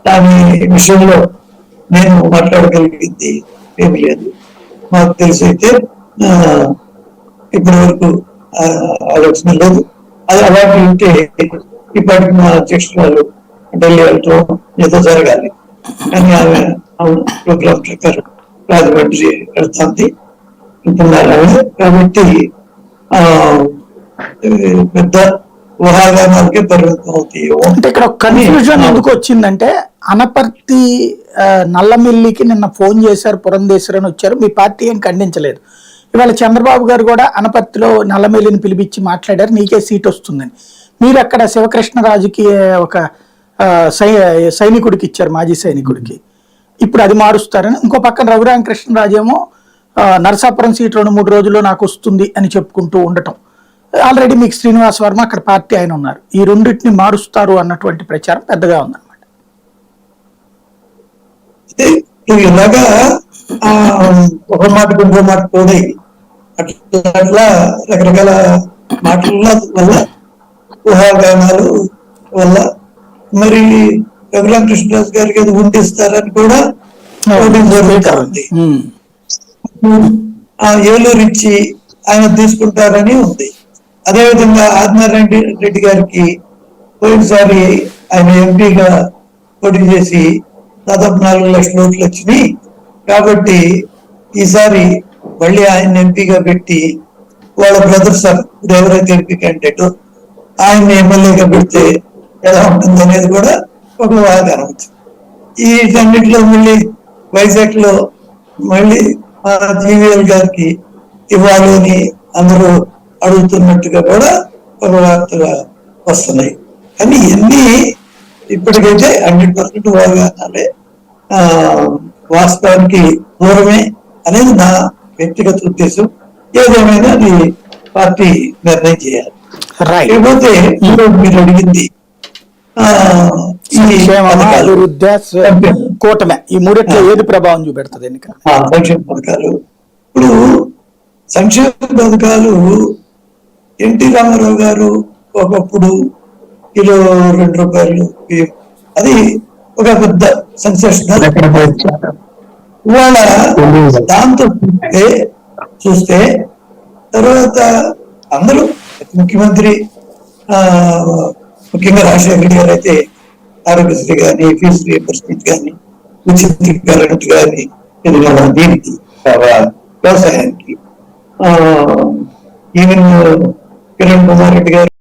దాని విషయంలో నేను మాట్లాడగలిగింది ఏమి లేదు. మాకు తెలిసి అయితే ఇప్పటి వరకు ఆలోచన లేదు. అది అలాంటి ఉంటే ఇప్పటికి మా అధ్యక్షురాలు ఢిల్లీ వెళ్ళటం ఏదో జరగాలి, కానీ ఆమె ప్రోగ్రాం ప్రకారం రాజమండ్రి వెళ్తుంది అంటున్నారు. కాబట్టి పెద్ద ఊహాగానాలకే పరిమితం అవుతాయి. అంటే ఇక్కడ కన్ఫ్యూజన్ ఎందుకు వచ్చిందంటే, అనపర్తి నల్లమిల్లికి నిన్న ఫోన్ చేశారు, పురంధేశ్వరి అని వచ్చారు, మీ పార్టీ ఏం ఖండించలేదు. ఇవాళ చంద్రబాబు గారు కూడా అనపర్తిలో నల్లమిల్లిని పిలిపించి మాట్లాడారు, నీకే సీట్ వస్తుందని. మీరు అక్కడ శివకృష్ణరాజుకి ఒక సైనికుడికి ఇచ్చారు, మాజీ సైనికుడికి. ఇప్పుడు అది మారుస్తారని. ఇంకో పక్కన రఘురామకృష్ణరాజు ఏమో నరసాపురం సీట్ 2-3 రోజుల్లో నాకు వస్తుంది అని చెప్పుకుంటూ ఉండటం. ఆల్రెడీ మీకు శ్రీనివాస్ వర్మ అక్కడ పార్టీ ఆయన ఉన్నారు. ఈ రెండింటిని మారుస్తారు అన్నటువంటి ప్రచారం పెద్దగా ఉందన్నమాట. ఇలాగా ఒక మాట ఇంకో మాట పోయి అట్లా రకరకాల మాటల వల్ల, ఊహాగానాలు వల్ల మరి రఘురామకృష్ణరాజు గారికి అది ఉండిస్తారని కూడా జరుగుతుంది. ఏలూరు ఇచ్చి ఆయన తీసుకుంటారని ఉంది. అదేవిధంగా ఆదినారాయణ రెడ్డి గారికి పోయినసారి ఆయన ఎంపీగా పోటీ చేసి దాదాపు 4 లక్షల ఓట్లు వచ్చినాయి. కాబట్టి ఈసారి మళ్ళీ ఆయన ఎంపీగా పెట్టి వాళ్ళ బ్రదర్ సార్ ఎవరైతే ఎంపీ క్యాండిడేట్ ఆయన్ని ఎమ్మెల్యేగా పెడితే ఎలా ఉంటుంది అనేది కూడా ఒక వాదన వచ్చింది. వీటన్నిటిలో మళ్ళీ వైజాగ్ లో మళ్ళీ జీవీఎల్ గారికి ఇవ్వాలి అని అందరూ అడుగుతున్నట్టుగా కూడా ఒక వార్తగా వస్తున్నాయి. కానీ ఇవన్నీ ఇప్పటికైతే 100% వాగ్దానాలే, వాస్తవానికి దూరమే అనేది నా వ్యక్తిగత ఉద్దేశం. ఏదేమైనా అది పార్టీ నిర్ణయం చేయాలి. లేకపోతే మీరు అడిగింది కూటమి ఈ మూడిట్లో ఏది ప్రభావం చూపెడుతుంది సంక్షేమ పథకాలు. ఇప్పుడు సంక్షేమ పథకాలు ఎన్టీ రామారావు గారు ఒకప్పుడు కిలో ₹2 అది ఒక పెద్ద సెన్సేషనల్. ఇవాళ దాంతో చూస్తే తర్వాత అందరూ ముఖ్యమంత్రి ముఖ్యంగా రాజశేఖర రెడ్డి గారు అయితే ఆరోగ్యశ్రీ కానీ, ఫీజు రీయింబర్స్మెంట్ కానీ, ఉచిత కరెంట్ కానీ, దీనికి వ్యవసాయానికి ఈవెన్ కిరణ్ కుమార్ రెడ్డి గారు